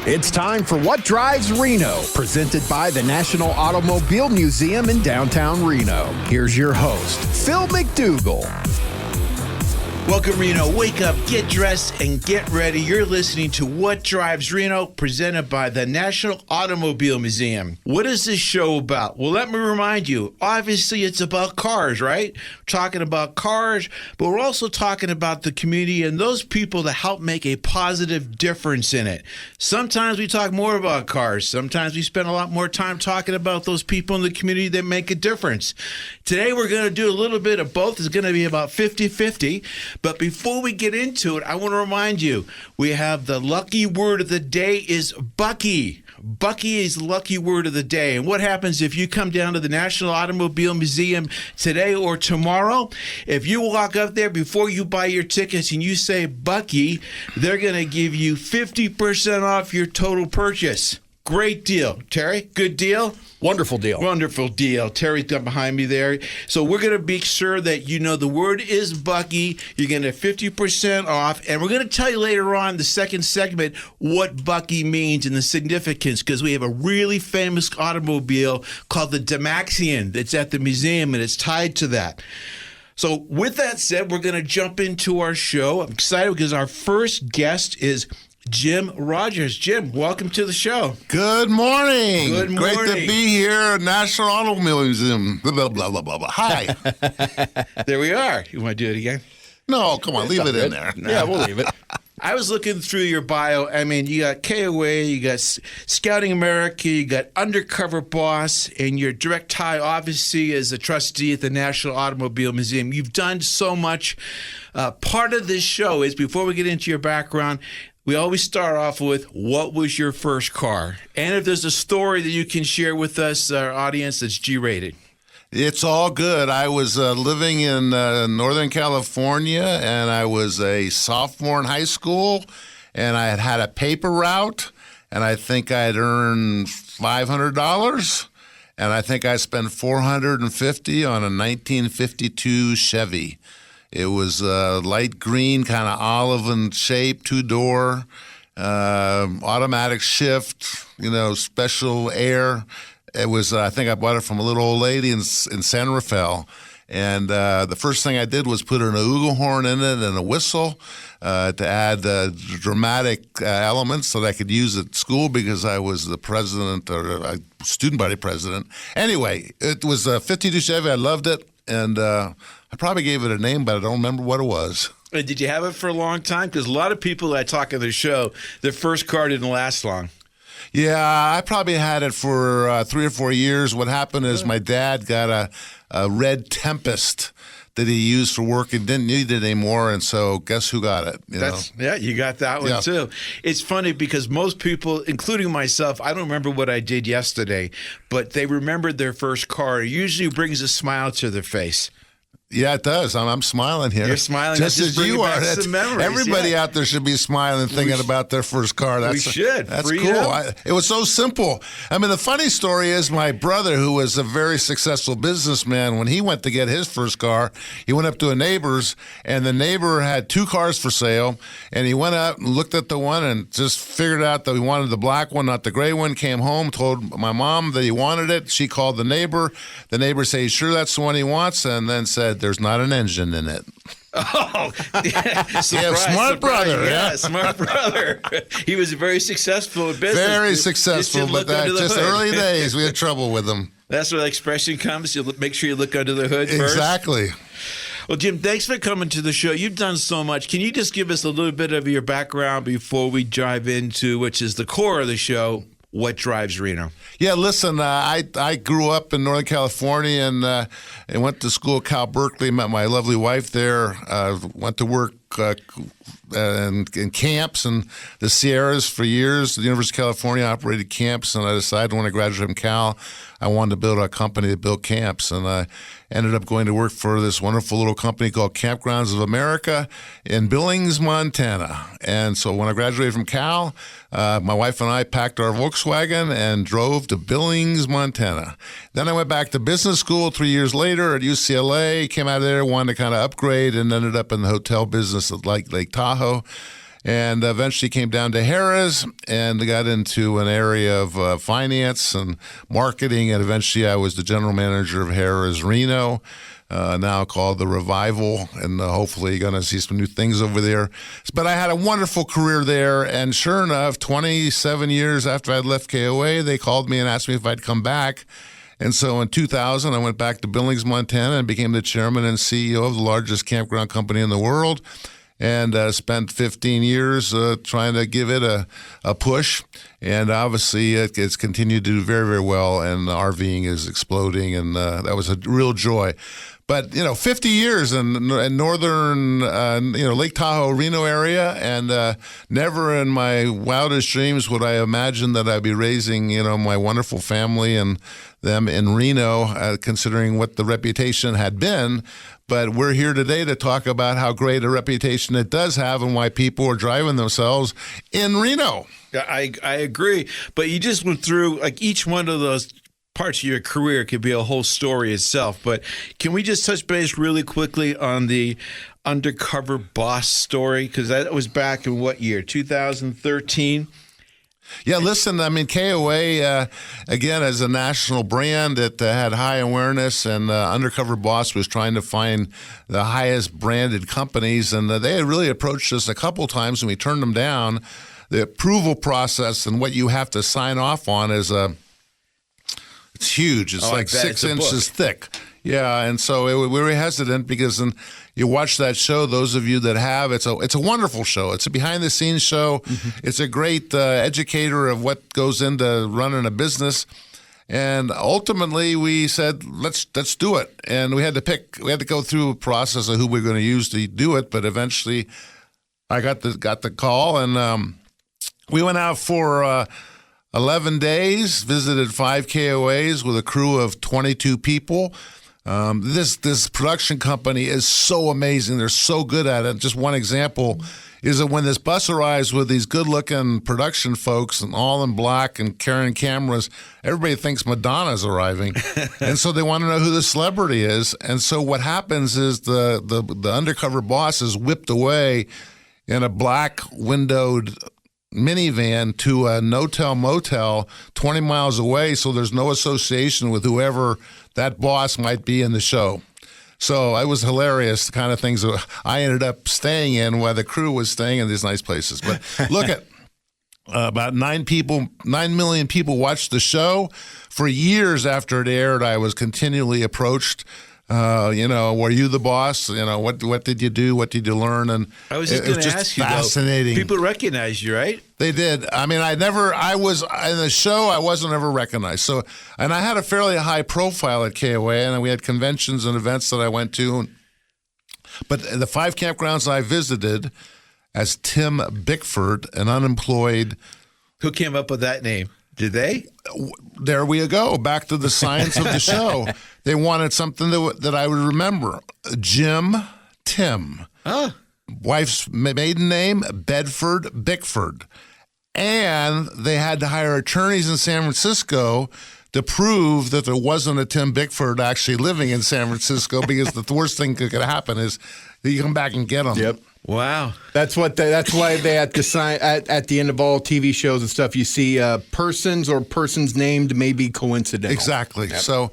It's time for What Drives Reno, presented by the National Automobile Museum in downtown Reno. Here's your host, Phil MacDougall. Welcome, Reno. Wake up, get dressed, and get ready. You're listening to What Drives Reno, presented by the National Automobile Museum. What is this show about? Well, let me remind you, obviously it's about cars, right? We're talking about cars, but we're also talking about the community and those people that help make a positive difference in it. Sometimes we talk more about cars. Sometimes we spend a lot more time talking about those people in the community that make a difference. Today, we're going to do a little bit of both. It's going to be about 50-50. But before we get into it, I want to remind you, we have the lucky word of the day is Bucky. Bucky is the lucky word of the day. And what happens if you come down to the National Automobile Museum today or tomorrow? If you walk up there before you buy your tickets and you say Bucky, they're going to give you 50% off your total purchase. Great deal. Terry, good deal? Wonderful deal. Wonderful deal. Terry's got behind me there. So we're going to make sure that you know the word is Bucky. You're going to have 50% off. And we're going to tell you later on, the second segment, what Bucky means and the significance, because we have a really famous automobile called the Damaxian that's at the museum, and it's tied to that. So with that said, we're going to jump into our show. I'm excited because our first guest is Jim Rogers. Jim, welcome to the show. Good morning. Good morning. Great to be here at National Automobile Museum. Blah, blah, blah, blah, blah. Hi. There we are. You want to do it again? No, come on, leave it in there. Yeah, we'll leave it. I was looking through your bio. I mean, you got KFOY, you got Scouting America, you got Undercover Boss, and your direct tie, obviously, as a trustee at the National Automobile Museum. You've done so much. Part of this show is, before we get into your background, we always start off with, what was your first car? And if there's a story that you can share with us, our audience, that's G-rated. It's all good. I was living in Northern California, and I was a sophomore in high school, and I had a paper route, and I think I'd earned $500, and I think I spent $450 on a 1952 Chevy. It was light green, kind of olive in shape, two-door, automatic shift, special air. It was, I think I bought it from a little old lady in San Rafael. And the first thing I did was put an flugelhorn in it and a whistle to add dramatic elements that I could use at school because I was the president or student body president. Anyway, it was a 52 Chevy. I loved it. And I probably gave it a name, but I don't remember what it was. And did you have it for a long time? Because a lot of people that I talk on the show, their first car didn't last long. Yeah, I probably had it for 3 or 4 years. What happened is my dad got a red Tempest that he used for work and didn't need it anymore, and so guess who got it? Yeah, you got that one too. It's funny because most people, including myself, I don't remember what I did yesterday, but they remembered their first car. It usually brings a smile to their face. Yeah, it does. I'm smiling here. You're smiling. Just as you are. Everybody out there should be smiling, thinking about their first car. We should. That's cool. It was so simple. I mean, the funny story is my brother, who was a very successful businessman, when he went to get his first car, he went up to a neighbor's, and the neighbor had 2 cars for sale, and he went out and looked at the one and just figured out that he wanted the black one, not the gray one, came home, told my mom that he wanted it. She called the neighbor. The neighbor said, "Sure that's the one he wants?" And then said, "There's not an engine in it." Oh, yeah, smart brother. Yeah, smart brother. He was very successful in business. Very successful, but just early days, we had trouble with him. That's where the expression comes. You make sure you look under the hood first. Exactly. Well, Jim, thanks for coming to the show. You've done so much. Can you just give us a little bit of your background before we dive into, which is the core of the show, what drives Reno? Yeah, listen, I grew up in Northern California and went to school at Cal Berkeley, met my lovely wife there, went to work in camps and the Sierras for years. The University of California operated camps, and I decided when I graduated from Cal, I wanted to build a company that built camps. And I ended up going to work for this wonderful little company called Campgrounds of America in Billings, Montana. And so when I graduated from Cal, my wife and I packed our Volkswagen and drove to Billings, Montana. Then I went back to business school 3 years later at UCLA, came out of there, wanted to kind of upgrade, and ended up in the hotel business at Lake Tahoe. and eventually came down to Harrah's and got into an area of finance and marketing, and eventually I was the general manager of Harrah's Reno, now called the Revival, and hopefully going to see some new things over there. But I had a wonderful career there, and sure enough, 27 years after I left KOA, they called me and asked me if I'd come back. And so in 2000, I went back to Billings, Montana, and became the chairman and CEO of the largest campground company in the world, and spent 15 years trying to give it a push. And obviously, it's continued to do very, very well, and RVing is exploding, and that was a real joy. But, 50 years in northern, Lake Tahoe, Reno area, and never in my wildest dreams would I imagine that I'd be raising, my wonderful family and them in Reno, considering what the reputation had been. But we're here today to talk about how great a reputation it does have and why people are driving themselves in Reno. I agree. But you just went through, like, each one of those parts of your career could be a whole story itself. But can we just touch base really quickly on the undercover boss story? Because that was back in what year? 2013? Yeah, listen, I mean, KOA, again, as a national brand that had high awareness, and Undercover Boss was trying to find the highest branded companies, and they had really approached us a couple times, and we turned them down. The approval process and what you have to sign off on is it's huge. It's like 6 inches thick. Yeah, and so we were hesitant because you watch that show, those of you that have, it's a wonderful show. It's a behind-the-scenes show. Mm-hmm. It's a great educator of what goes into running a business. And ultimately, we said, let's do it. And we had to go through a process of who we're going to use to do it. But eventually, I got the call, and we went out for 11 days, visited 5 KOAs with a crew of 22 people. This production company is so amazing. They're so good at it. Just one example is that when this bus arrives with these good-looking production folks and all in black and carrying cameras, everybody thinks Madonna's arriving. And so they want to know who the celebrity is. And so what happens is the undercover boss is whipped away in a black windowed minivan to a no-tell motel 20 miles away, so there's no association with whoever that boss might be in the show. So it was hilarious, the kind of things that I ended up staying in while the crew was staying in these nice places. But look at about 9 million people watched the show. For years after it aired, I was continually approached. Were you the boss? What did you do? What did you learn? And I was just going to ask you, fascinating. People recognize you, right? They did. I mean, I was in the show. I wasn't ever recognized. So, and I had a fairly high profile at KOA, and we had conventions and events that I went to. But the 5 campgrounds I visited as Tim Bickford, an unemployed. Who came up with that name? Did they? There we go. Back to the science of the show. They wanted something that I would remember. Jim Tim. Oh. Wife's maiden name, Bedford Bickford. And they had to hire attorneys in San Francisco to prove that there wasn't a Tim Bickford actually living in San Francisco, because the worst thing that could happen is that you come back and get them. Yep. Wow. That's why they at the sign at the end of all TV shows and stuff, you see persons or persons named may be coincidental. Exactly. Yep. So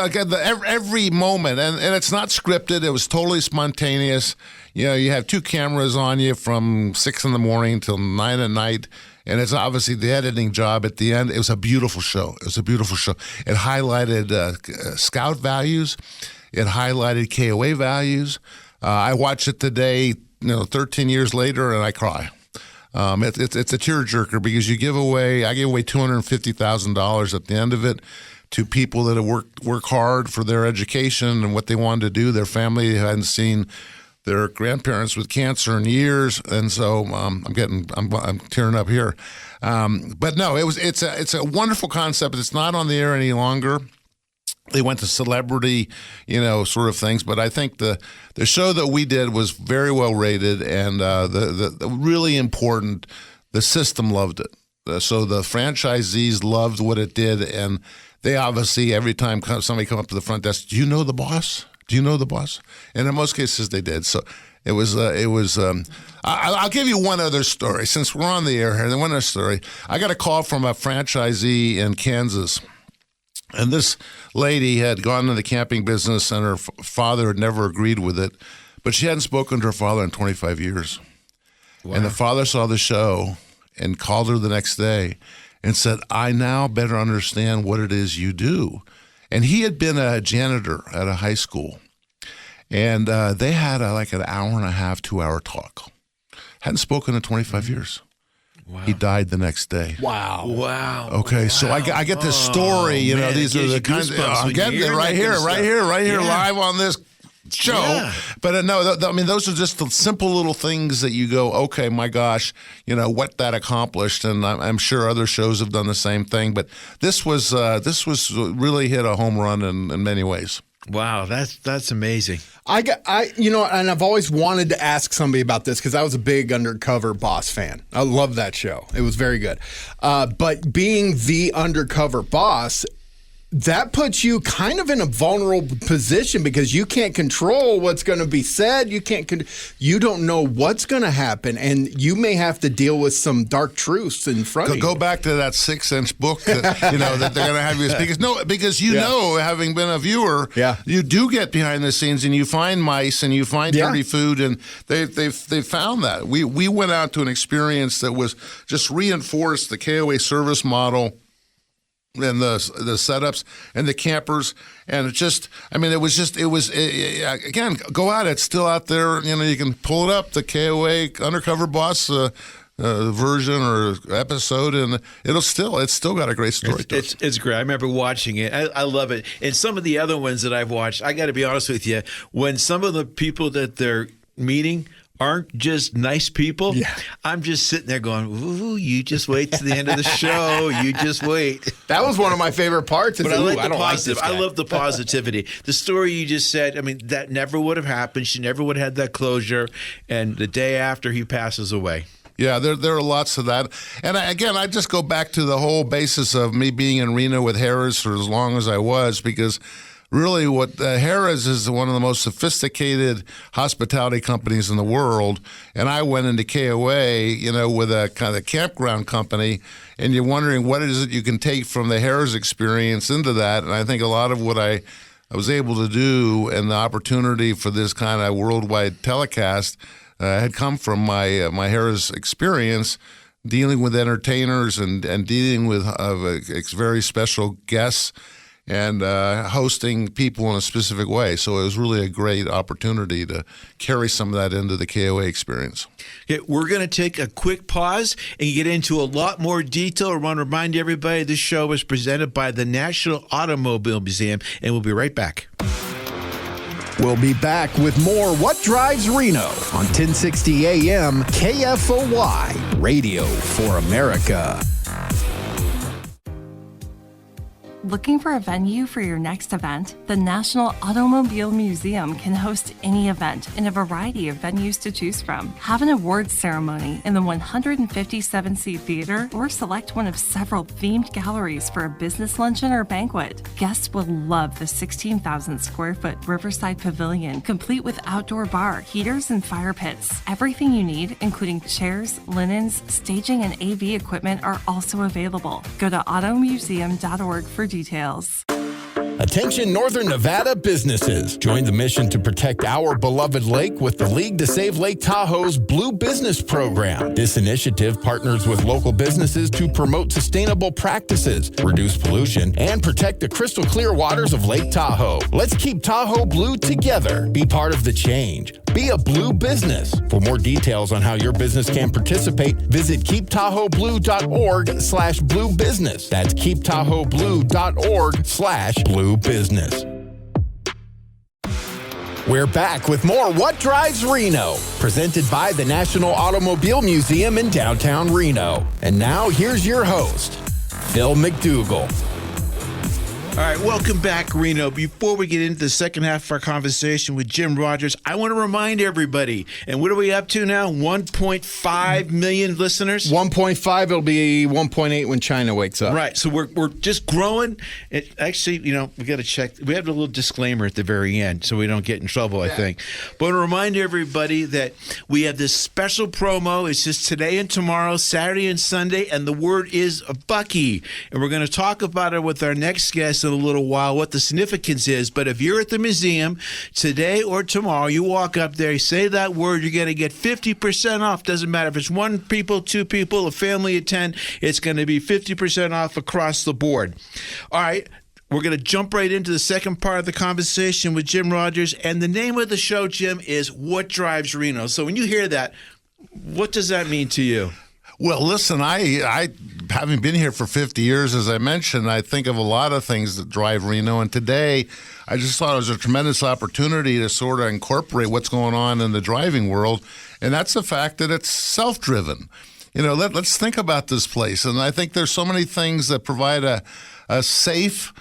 again, every moment, and it's not scripted. It was totally spontaneous. You have 2 cameras on you from 6 in the morning till 9 at night, and it's obviously the editing job at the end. It was a beautiful show. It highlighted Scout values. It highlighted KOA values. I watch it today, 13 years later, and I cry. It's a tearjerker because I gave away $250,000 at the end of it to people that have work hard for their education and what they wanted to do. Their family hadn't seen their grandparents with cancer in years, and so I'm tearing up here. But no, it's a wonderful concept. It's not on the air any longer. They went to celebrity, sort of things. But I think the show that we did was very well rated, and the really important, the system loved it. So the franchisees loved what it did, and they obviously, every time somebody come up to the front desk, do you know the boss? Do you know the boss? And in most cases, they did. So I'll give you one other story since we're on the air here. One other story. I got a call from a franchisee in Kansas, and this lady had gone into the camping business, and her father had never agreed with it, but she hadn't spoken to her father in 25 years. Wow. And the father saw the show and called her the next day and said, "I now better understand what it is you do." And he had been a janitor at a high school. And they had like an hour and a half, 2-hour talk. Hadn't spoken in 25 years. Wow. He died the next day. Wow. Okay, wow. So I get this story. You know, these are the kinds of. I'm getting it right here, live on this show. Yeah. But no, I mean, those are just the simple little things that you go, okay, my gosh, you know, what that accomplished. And I'm sure other shows have done the same thing. But this was really hit a home run in many ways. Wow, that's amazing. And I've always wanted to ask somebody about this because I was a big Undercover Boss fan. I love that show. It was very good. But being the undercover boss, that puts you kind of in a vulnerable position because you can't control what's going to be said. You don't know what's going to happen, and you may have to deal with some dark truths in front of you. Go back to that 6-inch book that that they're going to have you because having been a viewer, you do get behind the scenes and you find mice and you find dirty food, and they found that. We went out to an experience that was just reinforced the KOA service model. And the setups and the campers, and again, go out. It's still out there. You know, you can pull it up, the KOA Undercover Boss version or episode, and it's still got a great story. It's great. I remember watching it. I love it. And some of the other ones that I've watched, I got to be honest with you, when some of the people that they're meeting aren't just nice people, I'm just sitting there going, ooh, you just wait to the end of the show. You just wait. That was one of my favorite parts. But I love the positivity. The story you just said, I mean, that never would have happened. She never would have had that closure. And the day after, he passes away. Yeah, there are lots of that. And I just go back to the whole basis of me being in Reno with Harrah's for as long as I was, because really, what Harrah's is one of the most sophisticated hospitality companies in the world, and I went into KOA, with a kind of campground company, and you're wondering what is it you can take from the Harrah's experience into that, and I think a lot of what I was able to do and the opportunity for this kind of worldwide telecast had come from my Harrah's experience, dealing with entertainers and dealing with very special guests, and hosting people in a specific way. So it was really a great opportunity to carry some of that into the KOA experience. Okay, we're going to take a quick pause and get into a lot more detail. I want to remind everybody this show is presented by the National Automobile Museum, and we'll be right back. We'll be back with more What Drives Reno on 1060 AM KFOY, Radio for America. Looking for a venue for your next event? The National Automobile Museum can host any event in a variety of venues to choose from. Have an awards ceremony in the 157-seat theater, or select one of several themed galleries for a business luncheon or banquet. Guests will love the 16,000 square foot Riverside Pavilion, complete with outdoor bar, heaters, and fire pits. Everything you need, including chairs, linens, staging, and AV equipment, are also available. Go to automuseum.org for details. Attention Northern Nevada businesses. Join the mission to protect our beloved lake with the League to Save Lake Tahoe's Blue Business Program. This initiative partners with local businesses to promote sustainable practices, reduce pollution, and protect the crystal clear waters of Lake Tahoe. Let's keep Tahoe blue together. Be part of the change. Be a blue business. For more details on how your business can participate, visit keeptahoeblue.org/blue business. That's keeptahoeblue.org/blue business. We're back with more What Drives Reno, presented by the National Automobile Museum in downtown Reno. And now here's your host, Phil MacDougall. All right, welcome back, Reno. Before we get into the second half of our conversation with Jim Rogers, I want to remind everybody, and what are we up to now? 1.5 million listeners? 1.5, it'll be 1.8 when China wakes up. Right, so we're just growing. Actually, we got to check. We have a little disclaimer at the very end so we don't get in trouble, I think. But I want to remind everybody that we have this special promo. It's just today and tomorrow, Saturday and Sunday, and the word is Bucky. And we're going to talk about it with our next guest in a little while, what the significance is. But if you're at the museum today or tomorrow, you walk up there, you say that word, you're going to get 50% off. Doesn't matter if it's one people, two people, a family of 10, it's going to be 50% off across the board. All right. We're going to jump right into the second part of the conversation with Jim Rogers. And the name of the show, Jim, is What Drives Reno. So when you hear that, what does that mean to you? Well, listen, I having been here for 50 years, as I mentioned, I think of a lot of things that drive Reno. And today, I just thought it was a tremendous opportunity to sort of incorporate what's going on in the driving world. And that's the fact that it's self-driven. Let's think about this place. And I think there's so many things that provide a safe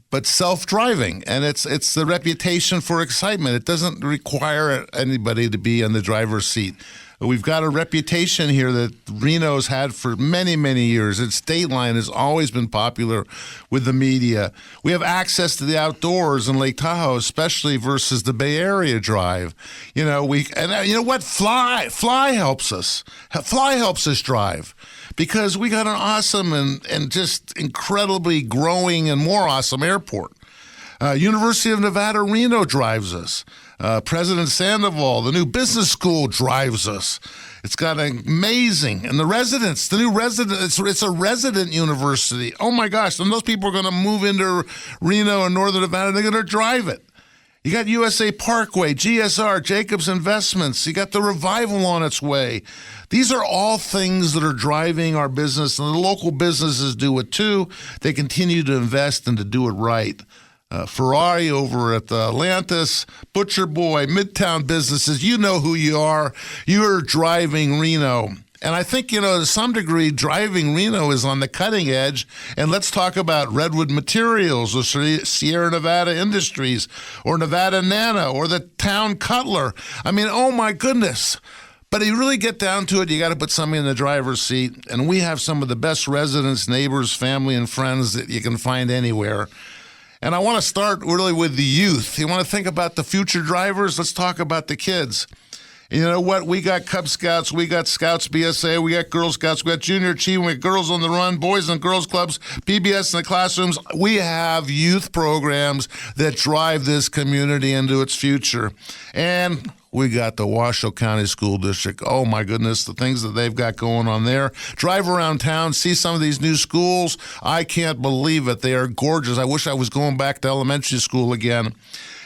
but self-driving, and it's the reputation for excitement. It doesn't require anybody to be in the driver's seat. We've got a reputation here that Reno's had for many, many years. Its Dateline has always been popular with the media. We have access to the outdoors in Lake Tahoe, especially versus the Bay Area drive. You know what? Fly helps us. Fly helps us drive because we got an awesome and just incredibly growing and more awesome airport. University of Nevada, Reno drives us. President Sandoval, the new business school, drives us. It's got amazing, and the new residents, it's a resident university. Oh my gosh, and those people are going to move into Reno and Northern Nevada, they're going to drive it. You got USA Parkway, GSR, Jacobs Investments. You got the revival on its way. These are all things that are driving our business, and the local businesses do it too. They continue to invest and to do it right. Ferrari over at the Atlantis, Butcher Boy, Midtown businesses, you know who you are. You're driving Reno. And I think, to some degree, driving Reno is on the cutting edge. And let's talk about Redwood Materials or Sierra Nevada Industries or Nevada Nano or the Town Cutler. I mean, oh my goodness. But if you really get down to it, you got to put somebody in the driver's seat. And we have some of the best residents, neighbors, family, and friends that you can find anywhere. And I want to start really with the youth. You want to think about the future drivers? Let's talk about the kids. You know what? We got Cub Scouts, we got Scouts BSA, we got Girl Scouts, we got Junior Achievement, we got Girls on the Run, Boys and Girls Clubs, PBS in the classrooms. We have youth programs that drive this community into its future. And we got the Washoe County School District. Oh, my goodness, the things that they've got going on there. Drive around town, see some of these new schools. I can't believe it. They are gorgeous. I wish I was going back to elementary school again.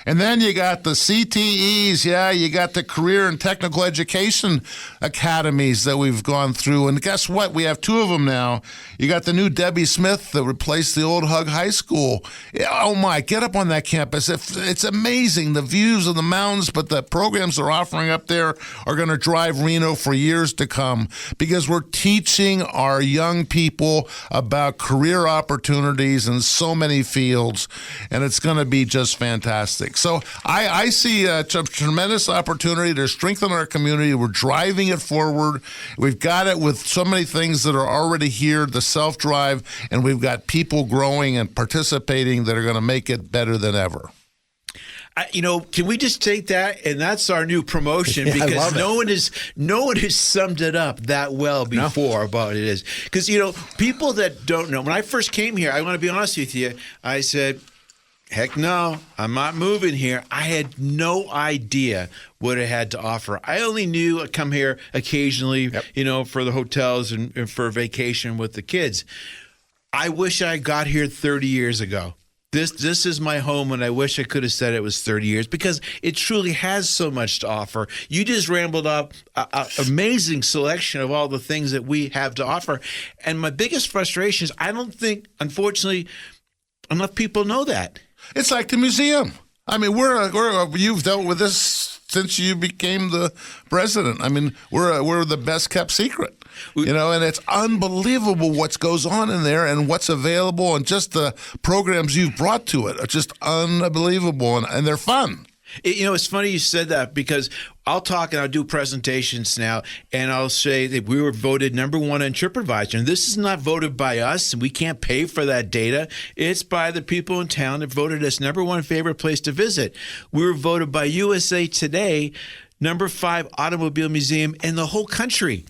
And then you got the CTEs, you got the career and technical education academies that we've gone through. And guess what? We have two of them now. You got the new Debbie Smith that replaced the old Hug High School. Oh my, get up on that campus. It's amazing, the views of the mountains, but the programs they're offering up there are going to drive Reno for years to come because we're teaching our young people about career opportunities in so many fields, and it's going to be just fantastic. So I see a tremendous opportunity to strengthen our community. We're driving it forward. We've got it with so many things that are already here, the self-drive, and we've got people growing and participating that are going to make it better than ever. Can we just take that, and that's our new promotion because no one has summed it up that well before about it is. Because, people that don't know, when I first came here, I want to be honest with you, I said, heck no, I'm not moving here. I had no idea what it had to offer. I only knew I'd come here occasionally, for the hotels and for vacation with the kids. I wish I got here 30 years ago. This is my home, and I wish I could have said it was 30 years because it truly has so much to offer. You just rambled up an amazing selection of all the things that we have to offer. And my biggest frustration is I don't think, unfortunately, enough people know that. It's like the museum. I mean, you've dealt with this since you became the president. I mean, we're the best kept secret. And it's unbelievable what goes on in there and what's available, and just the programs you've brought to it are just unbelievable, and they're fun. It's funny you said that, because I'll talk and I'll do presentations now, and I'll say that we were voted number one on TripAdvisor. And this is not voted by us, and we can't pay for that data. It's by the people in town that voted us number one favorite place to visit. We were voted by USA Today number 5 automobile museum in the whole country.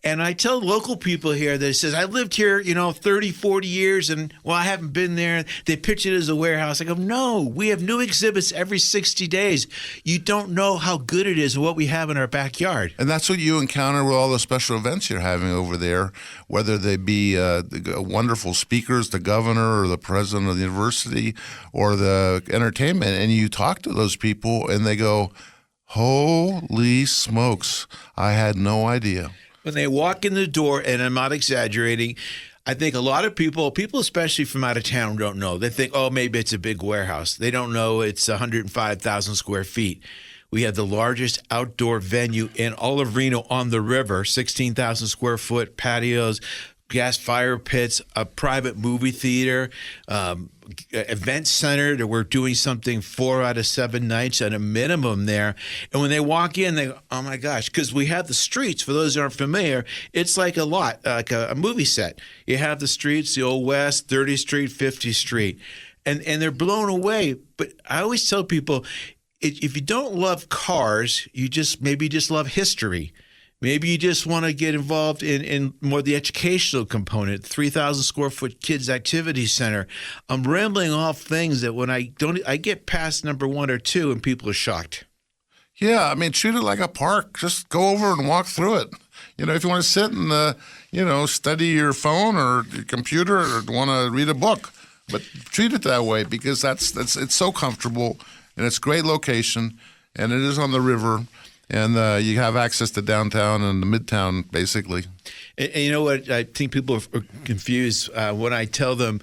And I tell local people here that it says, I lived here, 30, 40 years, and, I haven't been there. They pitch it as a warehouse. I go, no, we have new exhibits every 60 days. You don't know how good it is and what we have in our backyard. And that's what you encounter with all the special events you're having over there, whether they be the wonderful speakers, the governor or the president of the university, or the entertainment. And you talk to those people, and they go, holy smokes, I had no idea. When they walk in the door, and I'm not exaggerating, I think a lot of people especially from out of town, don't know. They think, maybe it's a big warehouse. They don't know it's 105,000 square feet. We have the largest outdoor venue in all of Reno on the river, 16,000 square foot patios, gas fire pits, a private movie theater, event center that we're doing something 4 out of 7 nights at a minimum there. And when they walk in, they go, oh my gosh, because we have the streets. For those who aren't familiar, it's like a lot, like a movie set. You have the streets, the Old West, 30th Street, 50th Street, and they're blown away. But I always tell people, if you don't love cars, you maybe just love history. Maybe you just want to get involved in more the educational component, 3,000 square foot kids activity center. I'm rambling off things that when I get past number 1 or 2 and people are shocked. Yeah, treat it like a park. Just go over and walk through it. If you want to sit and, study your phone or your computer, or want to read a book, but treat it that way, because it's so comfortable, and it's a great location, and it is on the river. And you have access to downtown and the midtown, basically. And you know what? I think people are confused when I tell them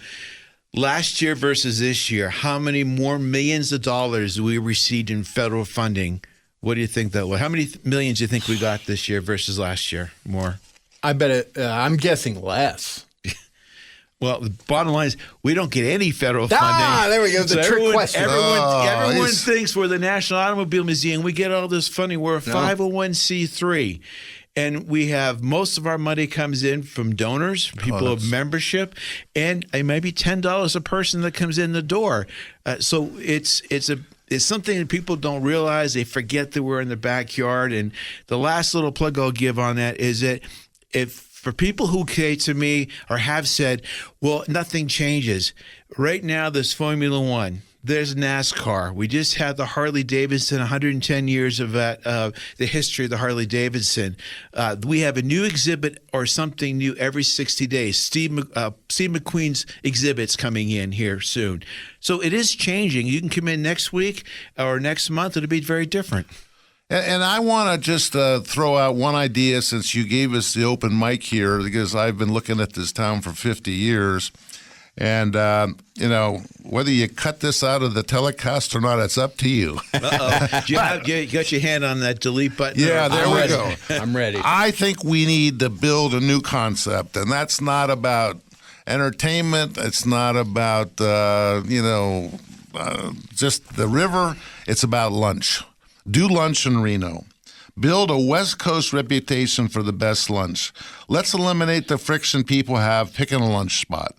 last year versus this year, how many more millions of dollars we received in federal funding. What do you think that was? How many millions do you think we got this year versus last year? More? I bet I'm guessing less. Well, the bottom line is we don't get any federal funding. There we go. The trick question. Everyone thinks we're the National Automobile Museum. We get all this funding. We're a 501c3. And we have most of our money comes in from donors, people of membership, and maybe $10 a person that comes in the door. So it's something that people don't realize. They forget that we're in the backyard. And the last little plug I'll give on that is that for people who say to me or have said, well, nothing changes. Right now, there's Formula One. There's NASCAR. We just had the Harley Davidson, 110 years of the history of the Harley Davidson. We have a new exhibit or something new every 60 days. Steve McQueen's exhibit's coming in here soon. So it is changing. You can come in next week or next month. It'll be very different. And I want to just throw out one idea, since you gave us the open mic here, because I've been looking at this town for 50 years. And, whether you cut this out of the telecast or not, it's up to you. Uh-oh. You got your hand on that delete button? Yeah, there we go. I'm ready. I think we need to build a new concept, and that's not about entertainment. It's not about, just the river. It's about lunch. Do lunch in Reno. Build a West Coast reputation for the best lunch. Let's eliminate the friction people have picking a lunch spot.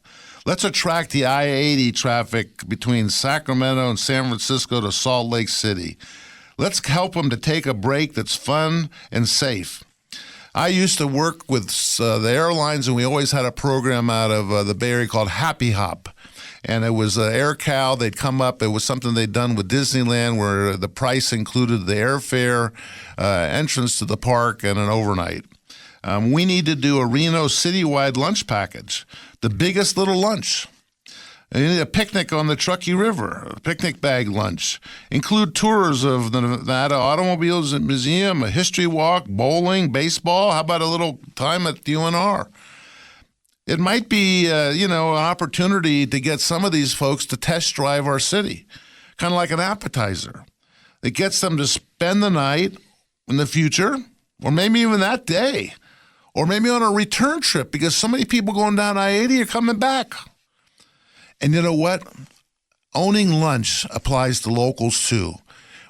Let's attract the I-80 traffic between Sacramento and San Francisco to Salt Lake City. Let's help them to take a break that's fun and safe. I used to work with the airlines, and we always had a program out of the Bay Area called Happy Hop. And it was AirCal. They'd come up. It was something they'd done with Disneyland, where the price included the airfare, entrance to the park, and an overnight. We need to do a Reno citywide lunch package, the biggest little lunch. And you need a picnic on the Truckee River, a picnic bag lunch. Include tours of the Nevada Automobiles Museum, a history walk, bowling, baseball. How about a little time at UNR? It might be, an opportunity to get some of these folks to test drive our city, kind of like an appetizer. It gets them to spend the night in the future, or maybe even that day, or maybe on a return trip because so many people going down I-80 are coming back. And you know what? Owning lunch applies to locals too.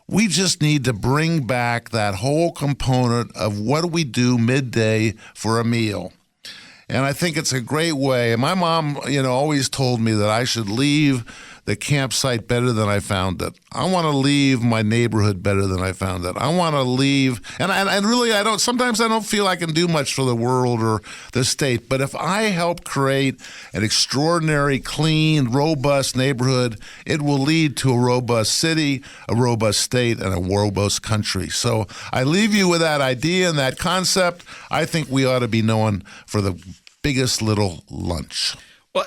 We just need to bring back that whole component of what do we do midday for a meal. And I think it's a great way. My mom, always told me that I should leave the campsite better than I found it. I want to leave my neighborhood better than I found it. I want to leave, and really, sometimes I don't feel I can do much for the world or the state, but if I help create an extraordinary, clean, robust neighborhood, it will lead to a robust city, a robust state, and a robust country. So I leave you with that idea and that concept. I think we ought to be known for the biggest little lunch. Well,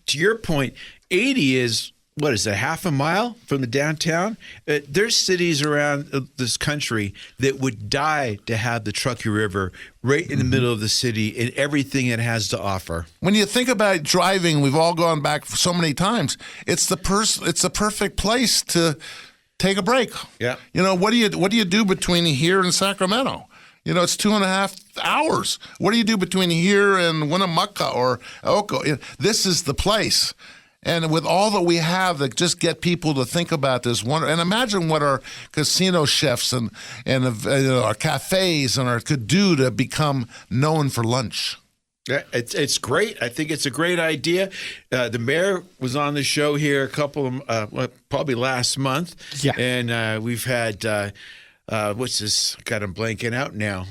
to your point, 80 is, what is it, half a mile from the downtown? There's cities around this country that would die to have the Truckee River right in the middle of the city and everything it has to offer. When you think about driving, we've all gone back so many times. It's the perfect place to take a break. Yeah. What do you do between here and Sacramento? It's 2.5 hours. What do you do between here and Winnemucca or Elko? This is the place. And with all that we have that just get people to think about this wonder, and imagine what our casino chefs and our cafes could do to become known for lunch. Yeah, it's great. I think it's a great idea. The mayor was on the show here a couple of probably last month. Yeah, and we've had what's this? God, I'm blanking out now.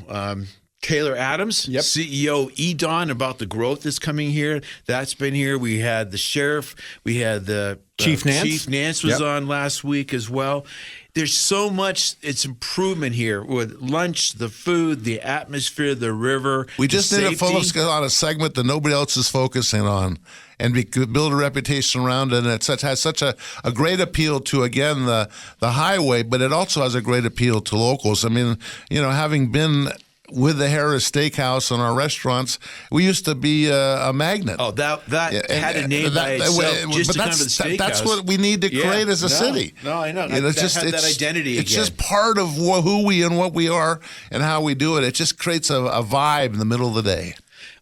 Taylor Adams, CEO Edon, about the growth that's coming here. That's been here. We had the sheriff. We had the Chief Nance. Chief Nance was on last week as well. There's so much. It's improvement here with lunch, the food, the atmosphere, the river. We just need to focus on a segment that nobody else is focusing on, and build a reputation around it. And it has such a great appeal to, again, the highway, but it also has a great appeal to locals. I mean, having been with the Harris Steakhouse and our restaurants, we used to be a magnet. Oh, that had a name by itself just to come to the steakhouse. That's what we need to create as a city. No, I know. It's just that identity It's again. just part of who we and what we are and how we do it. It just creates a vibe in the middle of the day.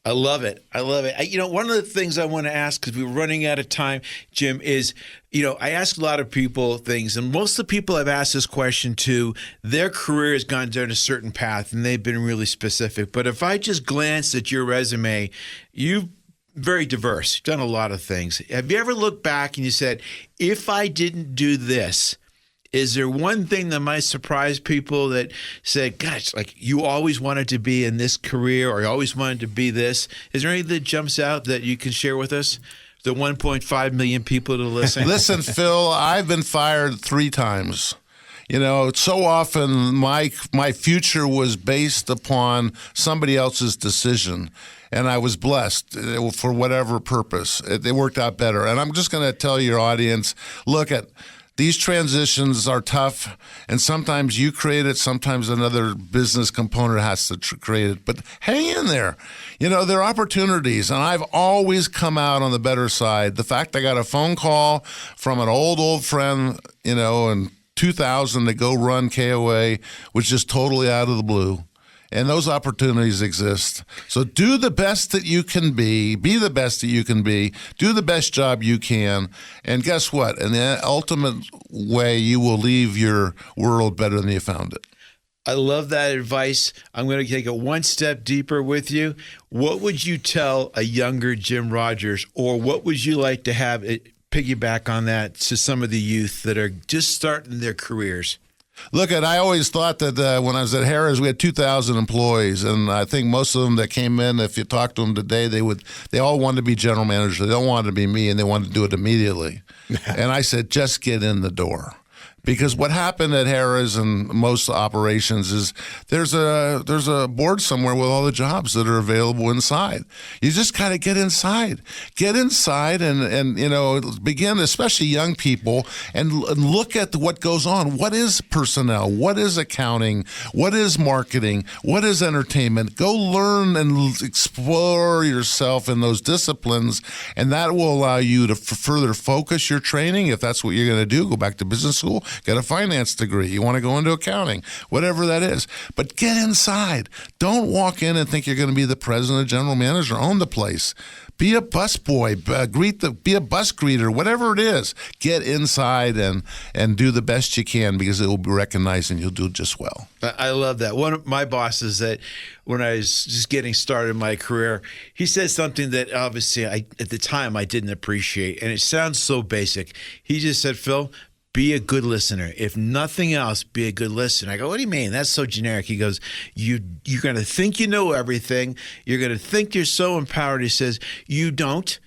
I love it. One of the things I want to ask, because we're running out of time, Jim, is, I ask a lot of people things, and most of the people I've asked this question to, their career has gone down a certain path, and they've been really specific. But if I just glanced at your resume, you've very diverse. You've done a lot of things. Have you ever looked back and you said, if I didn't do this, is there one thing that might surprise people that said, gosh, like you always wanted to be in this career or you always wanted to be this? Is there anything that jumps out that you can share with us? The 1.5 million people to listen. Listen, Phil, I've been fired 3 times. So often my future was based upon somebody else's decision. And I was blessed for whatever purpose. It worked out better. And I'm just going to tell your audience, look at these transitions are tough, and sometimes you create it, sometimes another business component has to create it. But hang in there. There are opportunities, and I've always come out on the better side. The fact I got a phone call from an old friend, in 2000 to go run KFOY was just totally out of the blue. And those opportunities exist. So do the best that you can be the best that you can be, do the best job you can, and guess what? In the ultimate way, you will leave your world better than you found it. I love that advice. I'm going to take it one step deeper with you. What would you tell a younger Jim Rogers, or what would you like to have it piggyback on that to some of the youth that are just starting their careers? Look, I always thought that when I was at Harris, we had 2,000 employees, and I think most of them that came in, if you talk to them today, they all wanted to be general managers. They don't want to be me, and they wanted to do it immediately. And I said, just get in the door. Because what happened at Harris and most operations is there's a board somewhere with all the jobs that are available inside. You just got to get inside and begin, especially young people, and look at what goes on. What is personnel? What is accounting? What is marketing? What is entertainment? Go learn and explore yourself in those disciplines, and that will allow you to further focus your training. If that's what you're going to do, go back to business school. get a finance degree. You want to go into accounting, whatever that is. But get inside. Don't walk in and think you're going to be the president, general manager, own the place. Be a busboy, be a bus greeter, whatever it is. Get inside and do the best you can, because it will be recognized and you'll do just well. I love that. One of my bosses, that when I was just getting started in my career, he said something that obviously at the time I didn't appreciate, and it sounds so basic. He just said, Phil, be a good listener. If nothing else, be a good listener. I go, what do you mean? That's so generic. He goes, you're going to think you know everything. You're going to think you're so empowered. He says, you don't.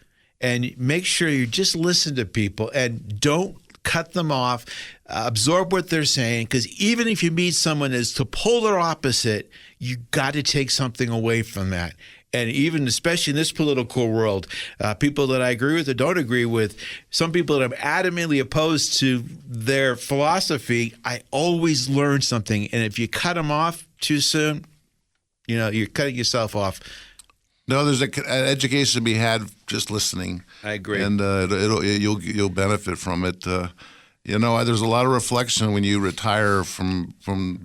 And make sure you just listen to people and don't cut them off. Absorb what they're saying, because even if you meet someone that's the polar opposite, you got to take something away from that. And even, especially in this political world, people that I agree with or don't agree with, some people that I'm adamantly opposed to their philosophy, I always learn something. And if you cut them off too soon, you're cutting yourself off. No, there's an education to be had just listening. I agree, and you'll benefit from it. There's a lot of reflection when you retire from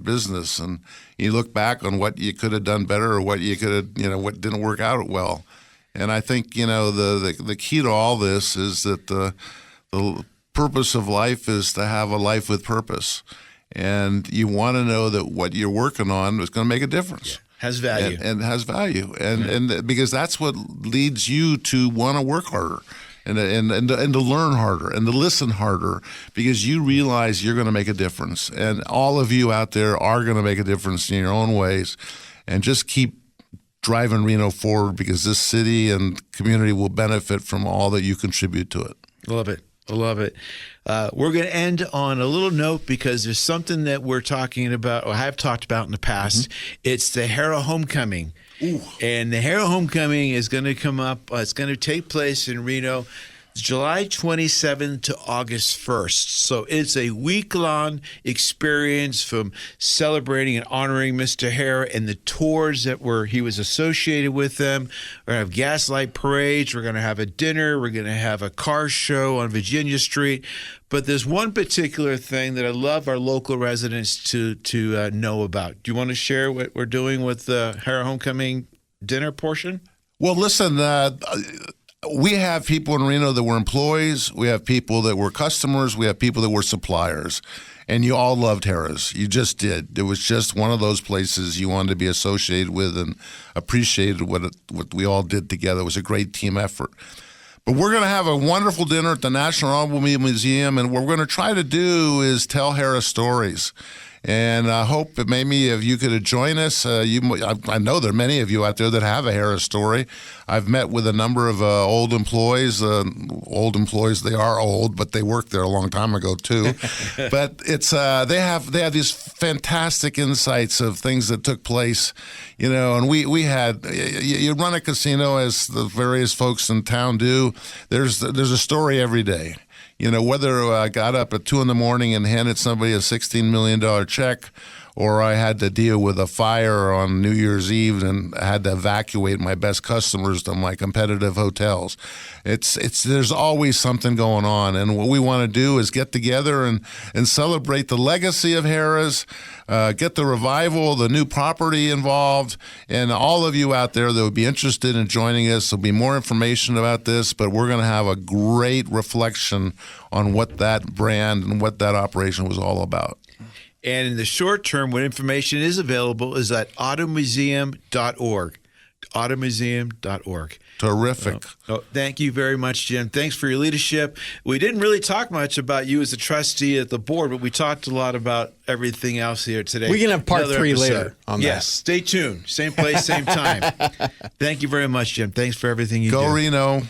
business, and you look back on what you could have done better, or what you could have, what didn't work out well. And I think the key to all this is that the purpose of life is to have a life with purpose, and you want to know that what you're working on is going to make a difference. Yeah. Has value. And has value. And because that's what leads you to want to work harder and to learn harder and to listen harder, because you realize you're going to make a difference. And all of you out there are going to make a difference in your own ways. And just keep driving Reno forward, because this city and community will benefit from all that you contribute to it. Love it. I love it. We're going to end on a little note, because there's something that we're talking about, or have talked about in the past. Mm-hmm. It's the Hera Homecoming. Ooh. And the Hera Homecoming is going to come up. It's going to take place in Reno, July 27th to August 1st. So it's a week-long experience from celebrating and honoring Mr. Hera and the tours that he was associated with them. We're going to have gaslight parades. We're going to have a dinner. We're going to have a car show on Virginia Street. But there's one particular thing that I love our local residents to know about. Do you want to share what we're doing with the Hera Homecoming dinner portion? Well, listen, we have people in Reno that were employees. We have people that were customers. We have people that were suppliers. And you all loved Harrah's. You just did. It was just one of those places you wanted to be associated with and appreciated what we all did together. It was a great team effort. But we're going to have a wonderful dinner at the National Automobile Museum, and what we're going to try to do is tell Harrah stories. And I hope that maybe if you could join us. I know there are many of you out there that have a Harrah story. I've met with a number of old employees. They are old, but they worked there a long time ago too. But it's they have these fantastic insights of things that took place, And we had you run a casino, as the various folks in town do. There's a story every day. Whether I got up at 2 a.m. and handed somebody a $16 million check, or I had to deal with a fire on New Year's Eve and I had to evacuate my best customers to my competitive hotels. There's always something going on, and what we want to do is get together and celebrate the legacy of Harrah's, get the revival, the new property involved, and all of you out there that would be interested in joining us. There'll be more information about this, but we're going to have a great reflection on what that brand and what that operation was all about. And in the short term, what information is available is at automuseum.org. Automuseum.org. Terrific. Thank you very much, Jim. Thanks for your leadership. We didn't really talk much about you as a trustee at the board, but we talked a lot about everything else here today. We can have part 3 later on that. Yes, stay tuned. Same place, same time. Thank you very much, Jim. Thanks for everything you do. Go Reno.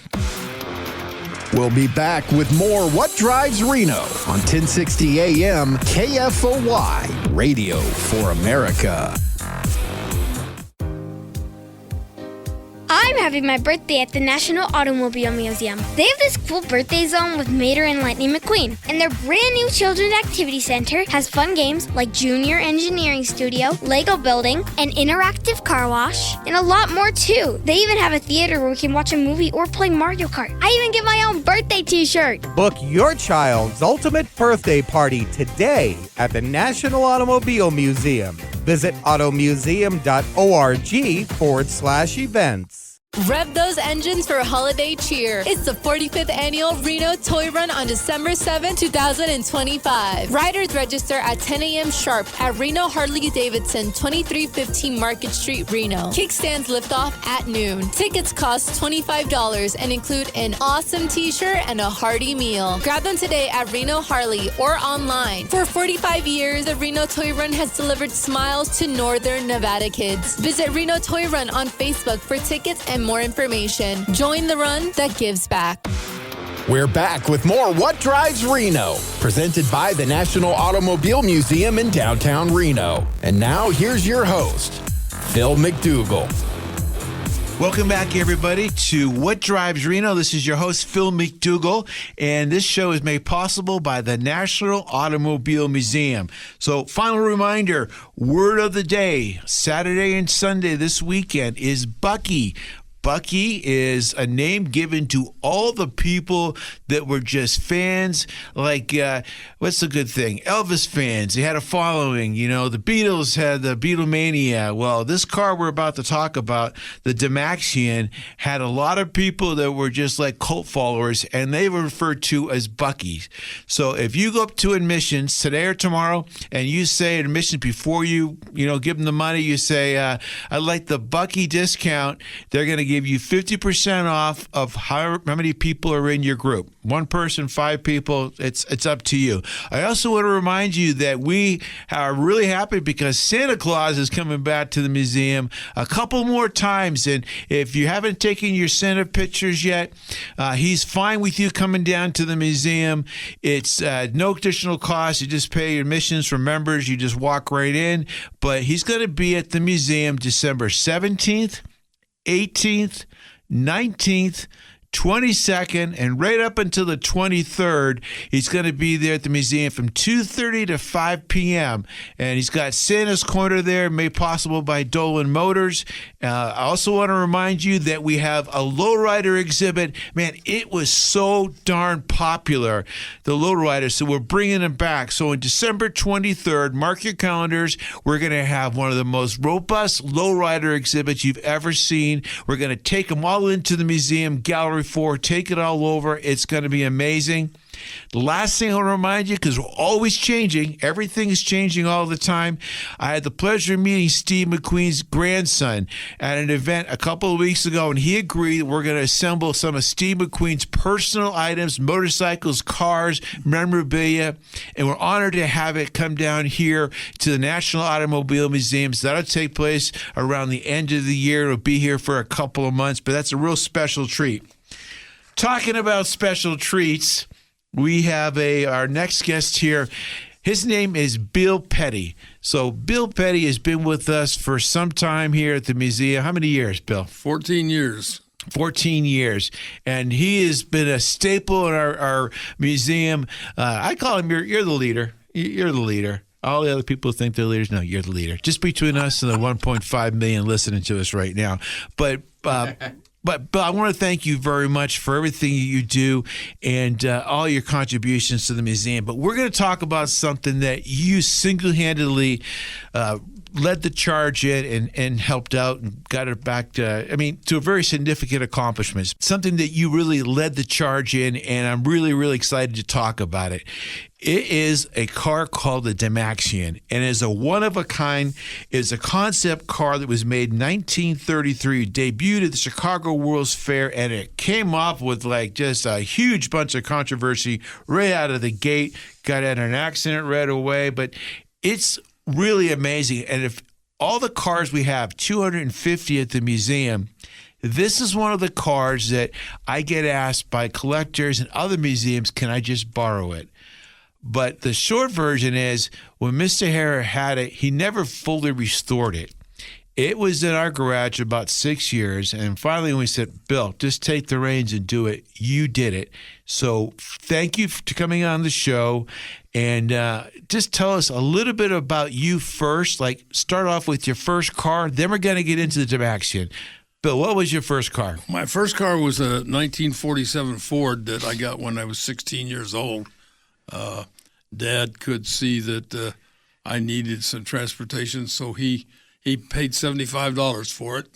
We'll be back with more What Drives Reno on 1060 AM KFOY, Radio for America. I'm having my birthday at the National Automobile Museum. They have this cool birthday zone with Mater and Lightning McQueen. And their brand new Children's Activity Center has fun games like Junior Engineering Studio, Lego Building, an interactive car wash, and a lot more too. They even have a theater where we can watch a movie or play Mario Kart. I even get my own birthday t-shirt. Book your child's ultimate birthday party today at the National Automobile Museum. Visit automuseum.org/events. Rev those engines for holiday cheer. It's the 45th annual Reno Toy Run on December 7, 2025. Riders register at 10 a.m. sharp at Reno Harley-Davidson, 2315 Market Street, Reno. Kickstands lift off at noon. Tickets cost $25 and include an awesome t-shirt and a hearty meal. Grab them today at Reno Harley or online. For 45 years, the Reno Toy Run has delivered smiles to Northern Nevada kids. Visit Reno Toy Run on Facebook for tickets and more information. Join the run that gives back. We're back with more What Drives Reno, presented by the National Automobile Museum in downtown Reno. And now here's your host, Phil MacDougall. Welcome back, everybody, to What Drives Reno. This is your host, Phil MacDougall, and this show is made possible by the National Automobile Museum. So, final reminder, word of the day, Saturday and Sunday this weekend is Bucky. Bucky is a name given to all the people that were just fans, like, what's the good thing? Elvis fans. They had a following. You know, the Beatles had the Beatlemania. Well, this car we're about to talk about, the Demaxian, had a lot of people that were just like cult followers, and they were referred to as Buckies. So if you go up to admissions today or tomorrow, and you say at admissions before you give them the money, you say, I'd like the Bucky discount, they're going to give you 50% off of how many people are in your group. One person, 5 people, it's up to you. I also want to remind you that we are really happy because Santa Claus is coming back to the museum a couple more times. And if you haven't taken your Santa pictures yet, he's fine with you coming down to the museum. It's no additional cost. You just pay your admissions for members. You just walk right in. But he's going to be at the museum December 17th, 18th, 19th, 22nd, and right up until the 23rd, he's going to be there at the museum from 2:30 to 5 p.m. And he's got Santa's Corner there, made possible by Dolan Motors. I also want to remind you that we have a lowrider exhibit. Man, it was so darn popular, the lowrider, so we're bringing them back. So on December 23rd, mark your calendars, we're going to have one of the most robust lowrider exhibits you've ever seen. We're going to take them all into the museum gallery for, take it all over. It's going to be amazing. The last thing I'll remind you, because we're always changing, everything is changing all the time. I had the pleasure of meeting Steve McQueen's grandson at an event a couple of weeks ago, and he agreed that we're going to assemble some of Steve McQueen's personal items, motorcycles, cars, memorabilia, and we're honored to have it come down here to the National Automobile Museum. So that'll take place around the end of the year. It'll be here for a couple of months, but that's a real special treat. Talking about special treats, we have our next guest here. His name is Bill Petty. So Bill Petty has been with us for some time here at the museum. How many years, Bill? 14 years. 14 years. And he has been a staple in our museum. I call him, you're the leader. You're the leader. All the other people think they're leaders. No, you're the leader. Just between us and the 1.5 million listening to us right now. But I want to thank you very much for everything you do and all your contributions to the museum. But we're going to talk about something that you single-handedly led the charge in and helped out and got it back to a very significant accomplishment. Something that you really led the charge in, and I'm really, really excited to talk about it. It is a car called the Demaxian, and is a one-of-a-kind. It's a concept car that was made in 1933, debuted at the Chicago World's Fair, and it came off with just a huge bunch of controversy right out of the gate. Got in an accident right away, but it's really amazing. And if all the cars we have, 250 at the museum, this is one of the cars that I get asked by collectors and other museums, can I just borrow it? But the short version is, when Mr. Hare had it, he never fully restored it. It was in our garage about 6 years, and finally we said, Bill, just take the reins and do it. You did it. So thank you for coming on the show, and just tell us a little bit about you first. Like, start off with your first car, then we're going to get into the Demaxion. Bill, what was your first car? My first car was a 1947 Ford that I got when I was 16 years old. Dad could see that I needed some transportation, so he paid $75 for it,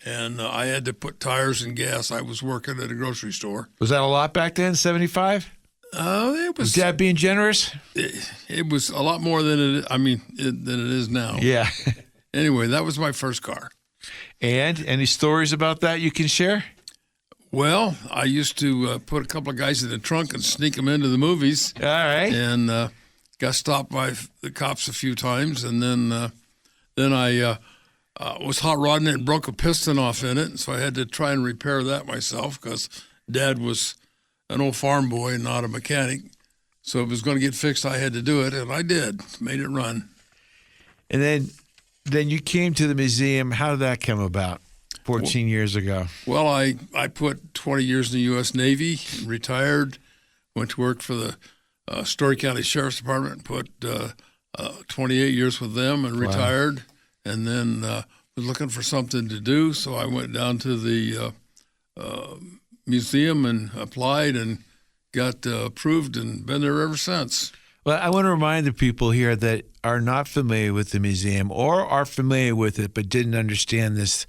and I had to put tires and gas. I was working at a grocery store. Was that a lot back then, 75? It was. Dad being generous? It was a lot more than than it is now. Yeah. Anyway, that was my first car. And any stories about that you can share? Well, I used to put a couple of guys in the trunk and sneak them into the movies. All right. And got stopped by the cops a few times, and then I was hot rodding it and broke a piston off in it, so I had to try and repair that myself because Dad was an old farm boy, not a mechanic. So if it was going to get fixed, I had to do it, and I did. Made it run. And then you came to the museum. How did that come about 14 years ago? Well, I put 20 years in the U.S. Navy, retired, went to work for the Story County Sheriff's Department, put 28 years with them and retired, and then was looking for something to do, so I went down to the museum and applied and got approved and been there ever since. Well, I want to remind the people here that are not familiar with the museum or are familiar with it but didn't understand this.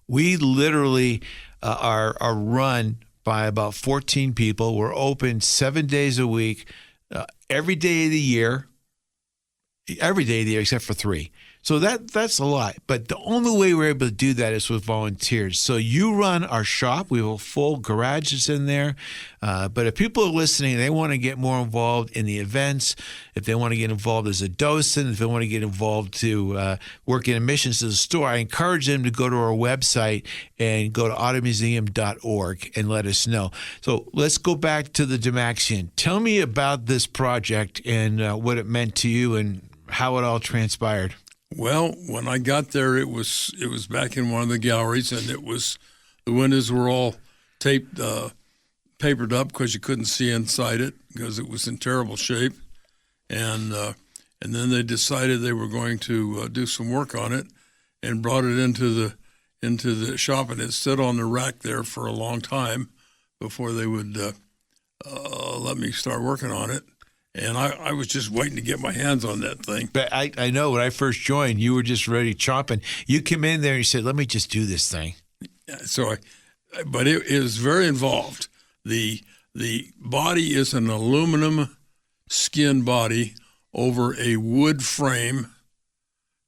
We literally are run by about 14 people. We're open 7 days a week, every day of the year except for 3. So that's a lot. But the only way we're able to do that is with volunteers. So you run our shop. We have a full garage that's in there. But if people are listening, they want to get more involved in the events, if they want to get involved as a docent, if they want to get involved to work in admissions to the store, I encourage them to go to our website and go to automuseum.org and let us know. So let's go back to the Demaxion. Tell me about this project and what it meant to you and how it all transpired. Well, when I got there, it was back in one of the galleries, and the windows were all taped, papered up because you couldn't see inside it because it was in terrible shape, and then they decided they were going to do some work on it, and brought it into the shop, and it stood on the rack there for a long time before they would let me start working on it. And I was just waiting to get my hands on that thing. But I know when I first joined, you were just ready chomping. You came in there and you said, let me just do this thing. So but it is very involved. The body is an aluminum skin body over a wood frame,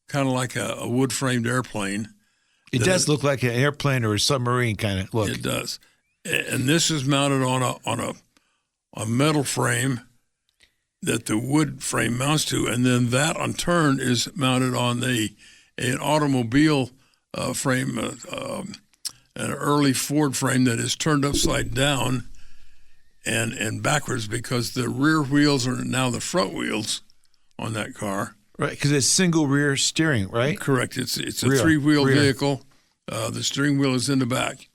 kind of like a wood-framed airplane. It does look like an airplane or a submarine kind of look. It does. And this is mounted on a metal frame that the wood frame mounts to, and then that on turn is mounted on an automobile frame, an early Ford frame that is turned upside down and backwards because the rear wheels are now the front wheels on that car. Right, because it's single rear steering, right? Correct. It's a three-wheel vehicle. The steering wheel is in the back.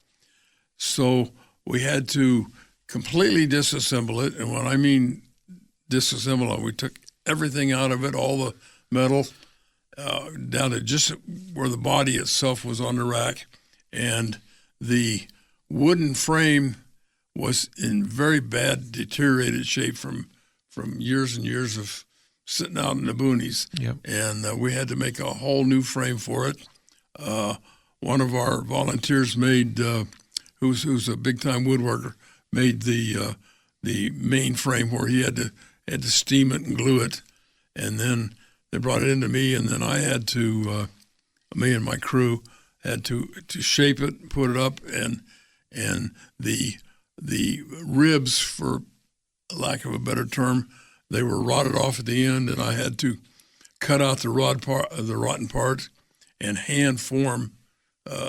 So we had to completely disassemble it, and when I mean disassemble it, we took everything out of it, all the metal, down to just where the body itself was on the rack, and the wooden frame was in very bad, deteriorated shape from years and years of sitting out in the boonies. Yep. And we had to make a whole new frame for it. One of our volunteers made, who's a big-time woodworker, made the main frame where he had to steam it and glue it, and then they brought it into me, and then I had to, me and my crew had to shape it, put it up, and the ribs, for lack of a better term, they were rotted off at the end, and I had to cut out the rotten part and hand form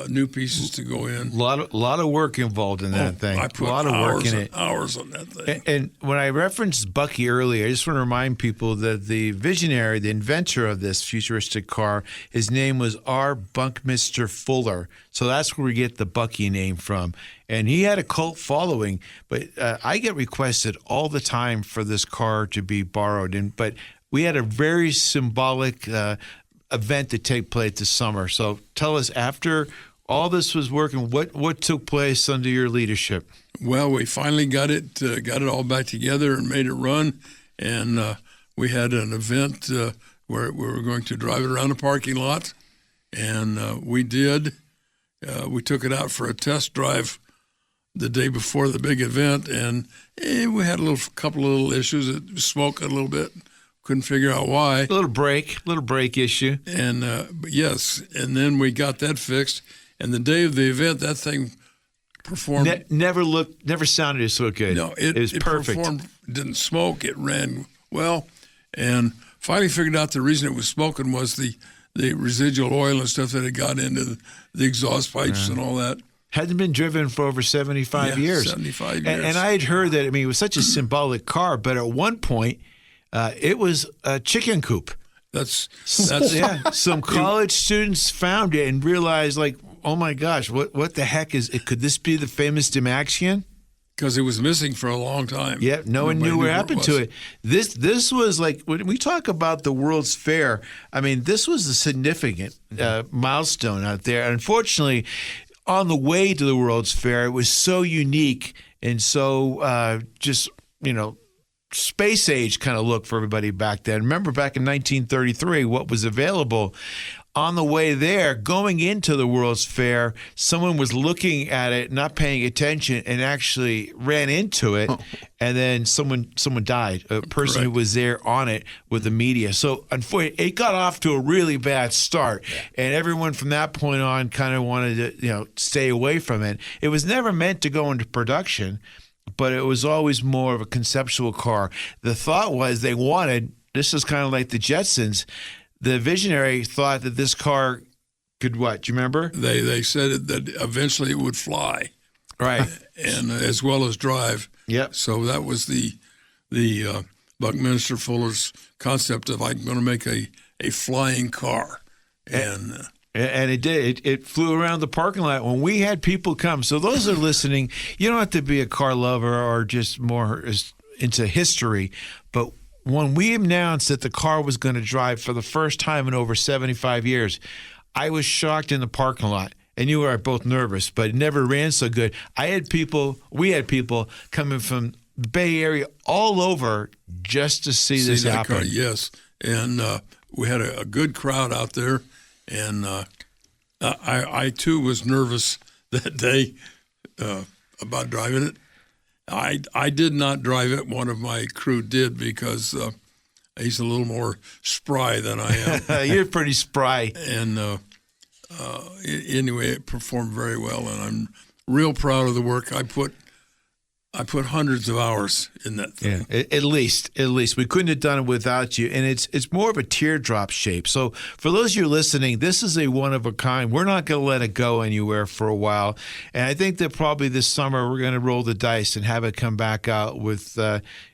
new pieces to go in. A lot of work involved in that thing. I put a lot of work in it. Hours on that thing. And when I referenced Bucky earlier, I just want to remind people that the visionary, the inventor of this futuristic car, his name was R. Buckminster Fuller. So that's where we get the Bucky name from. And he had a cult following, but I get requested all the time for this car to be borrowed. But we had a very symbolic event to take place this summer. So tell us, after all this was working, what took place under your leadership? Well, we finally got it all back together and made it run, and we had an event where we were going to drive it around the parking lot, and we did. We took it out for a test drive the day before the big event, and we had a couple of little issues. It was smoking a little bit. Couldn't figure out why. A little brake issue. And but yes, and then we got that fixed. And the day of the event, that thing performed. Never sounded so good. No, it was perfect. Performed, didn't smoke. It ran well, and finally figured out the reason it was smoking was the residual oil and stuff that had got into the exhaust pipes and all that. Hadn't been driven for over 75 years. 75 years. And I had heard that. I mean, it was such a symbolic car, but at one point. It was a chicken coop. That's yeah. Some college students found it and realized, like, oh my gosh, what the heck is it? Could this be the famous Dymaxion? Because it was missing for a long time. Yeah, no one knew what happened to it. This was like, when we talk about the World's Fair, I mean, this was a significant milestone out there. Unfortunately, on the way to the World's Fair, it was so unique and so just, space age kind of look for everybody back then. Remember back in 1933, what was available on the way there, going into the World's Fair, someone was looking at it, not paying attention, and actually ran into it, and then someone died, a person who was there on it with the media. So unfortunately, it got off to a really bad start, and everyone from that point on kind of wanted to stay away from it. It was never meant to go into production, but it was always more of a conceptual car. The thought was this is kind of like the Jetsons. The visionary thought that this car could what? Do you remember? They said that eventually it would fly. Right. And as well as drive. Yep. So that was the Buckminster Fuller's concept of, I'm going to make a flying car. And it did. It flew around the parking lot when we had people come. So those are listening, you don't have to be a car lover or just more into history. But when we announced that the car was going to drive for the first time in over 75 years, I was shocked in the parking lot. And you and I were both nervous, but it never ran so good. We had people coming from the Bay Area all over just to see this happen. Car, yes. And we had a good crowd out there. And I too was nervous that day about driving it. I did not drive it. One of my crew did because he's a little more spry than I am. You're pretty spry. And anyway, it performed very well, and I'm real proud of the work. I put hundreds of hours in that thing. Yeah, at least we couldn't have done it without you. And it's more of a teardrop shape. So for those of you listening, this is a one of a kind. We're not going to let it go anywhere for a while. And I think that probably this summer we're going to roll the dice and have it come back out with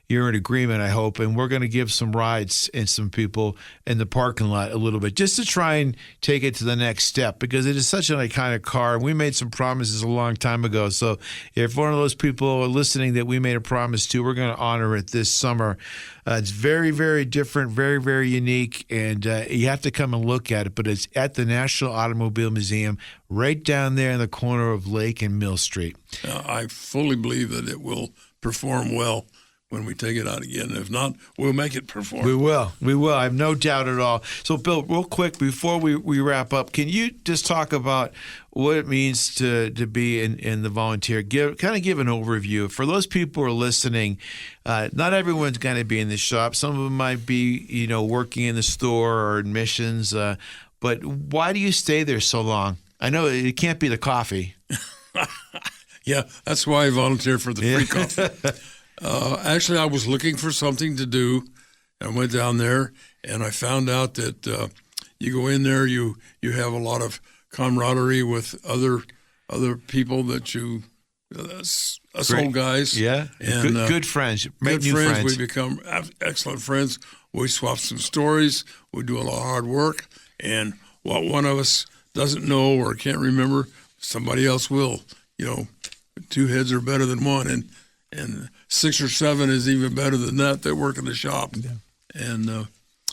you're in agreement, I hope, and we're going to give some rides and some people in the parking lot a little bit just to try and take it to the next step because it is such an iconic car. We made some promises a long time ago. So if one of those people are listening that we made a promise to, we're going to honor it this summer. It's very, very different, very, very unique, and you have to come and look at it. But it's at the National Automobile Museum right down there in the corner of Lake and Mill Street. I fully believe that it will perform well when we take it out again. If not, we'll make it perform. We will. I have no doubt at all. So, Bill, real quick, before we wrap up, can you just talk about what it means to be in the volunteer? Give an overview. For those people who are listening, not everyone's going to be in the shop. Some of them might be, working in the store or admissions. But why do you stay there so long? I know it can't be the coffee. Yeah, that's why I volunteer for the free coffee. Actually, I was looking for something to do, and went down there, and I found out that you go in there, you have a lot of camaraderie with other people that you, us Great. old guys. Yeah. And good friends. Make good new friends. We become excellent friends. We swap some stories. We do a lot of hard work. And what one of us doesn't know or can't remember, somebody else will. You know, 2 heads are better than one, and 6 or 7 is even better than that. They work in the shop. Yeah. And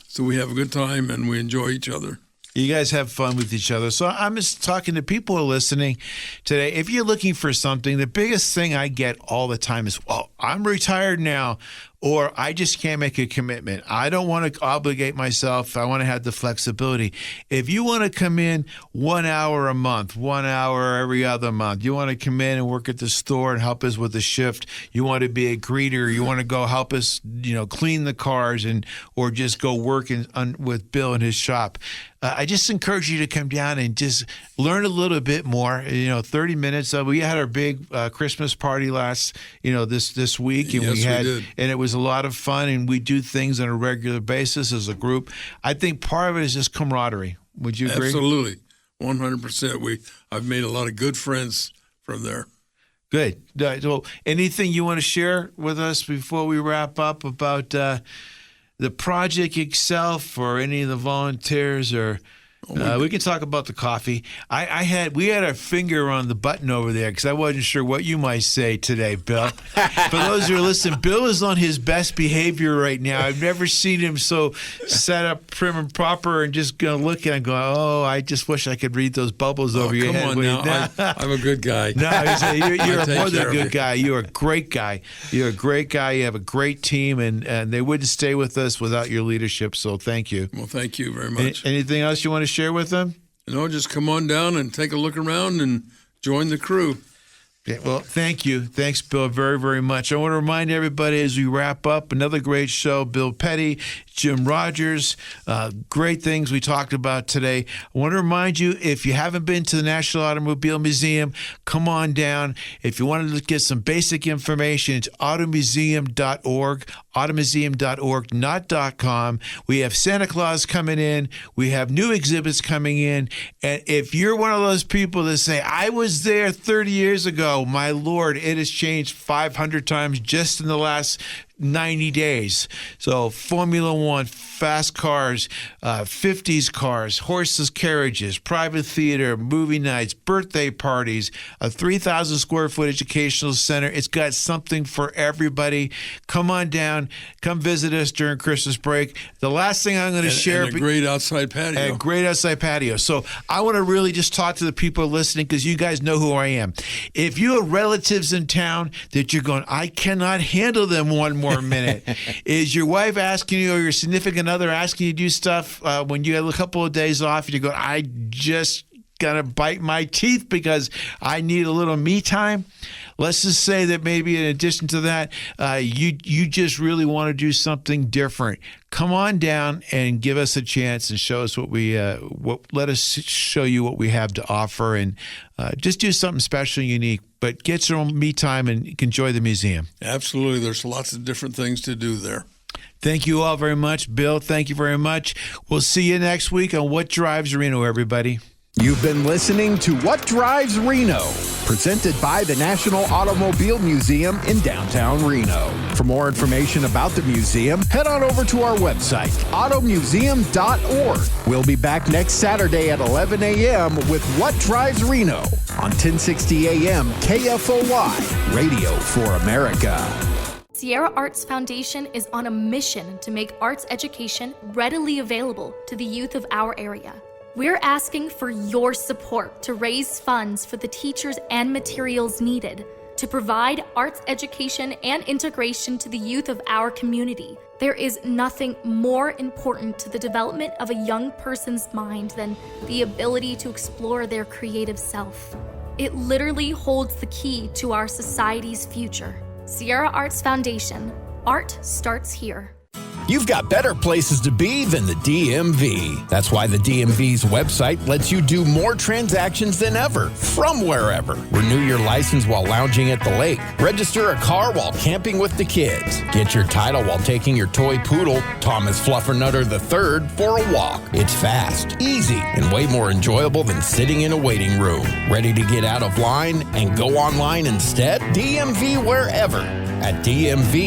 so we have a good time, and we enjoy each other. You guys have fun with each other. So I'm just talking to people who are listening today. If you're looking for something, the biggest thing I get all the time is, well, I'm retired now, or I just can't make a commitment. I don't want to obligate myself. I want to have the flexibility. If you want to come in 1 hour a month, 1 hour every other month, you want to come in and work at the store and help us with the shift, you want to be a greeter, you want to go help us, clean the cars or just go work with Bill in his shop. I just encourage you to come down and just learn a little bit more. 30 minutes. We had our big Christmas party this week, and yes, we did. And it was a lot of fun. And we do things on a regular basis as a group. I think part of it is just camaraderie. Would you agree? Absolutely, 100%. I've made a lot of good friends from there. Good. So, anything you want to share with us before we wrap up about the project itself, or any of the volunteers, or we can talk about the coffee. We had our finger on the button over there because I wasn't sure what you might say today, Bill. For those who are listening, Bill is on his best behavior right now. I've never seen him so set up, prim and proper, and just looking and going, "Oh, I just wish I could read those bubbles over your head." Come on now, I'm a good guy. No, you're more than a good guy. You're a great guy. You're a great guy. You have a great team, and they wouldn't stay with us without your leadership. So thank you. Well, thank you very much. Anything else you want to share with them? No, just come on down and take a look around and join the crew. Okay, well, thank you. Thanks, Bill, very, very much. I want to remind everybody as we wrap up, another great show. Bill Petty, Jim Rogers, great things we talked about today. I want to remind you, if you haven't been to the National Automobile Museum, come on down. If you wanted to get some basic information, it's automuseum.org, automuseum.org, not .com. We have Santa Claus coming in. We have new exhibits coming in. And if you're one of those people that say, I was there 30 years ago, my Lord, it has changed 500 times just in the last 90 days. So Formula One, fast cars, 50s cars, horses, carriages, private theater, movie nights, birthday parties, a 3,000 square foot educational center. It's got something for everybody. Come on down. Come visit us during Christmas break. The last thing I'm going to share. And a great outside patio. A great outside patio. So I want to really just talk to the people listening, because you guys know who I am. If you have relatives in town that you're going, I cannot handle them one more minute. Is your wife asking you, or your significant other asking you to do stuff when you have a couple of days off, and you go, I just gotta bite my teeth because I need a little me time? Let's just say that maybe in addition to that, you just really want to do something different. Come on down and give us a chance and show us let us show you what we have to offer, and just do something special and unique. But get your own me time and enjoy the museum. Absolutely. There's lots of different things to do there. Thank you all very much. Bill, thank you very much. We'll see you next week on What Drives Reno, everybody. You've been listening to What Drives Reno, presented by the National Automobile Museum in downtown Reno. For more information about the museum, head on over to our website, automuseum.org. We'll be back next Saturday at 11 a.m. with What Drives Reno on 1060 a.m. KFOY, Radio for America. Sierra Arts Foundation is on a mission to make arts education readily available to the youth of our area. We're asking for your support to raise funds for the teachers and materials needed to provide arts education and integration to the youth of our community. There is nothing more important to the development of a young person's mind than the ability to explore their creative self. It literally holds the key to our society's future. Sierra Arts Foundation. Art starts here. You've got better places to be than the DMV. That's why the DMV's website lets you do more transactions than ever, from wherever. Renew your license while lounging at the lake. Register a car while camping with the kids. Get your title while taking your toy poodle, Thomas Fluffernutter III, for a walk. It's fast, easy, and way more enjoyable than sitting in a waiting room. Ready to get out of line and go online instead? DMV wherever at dmv.nv.gov.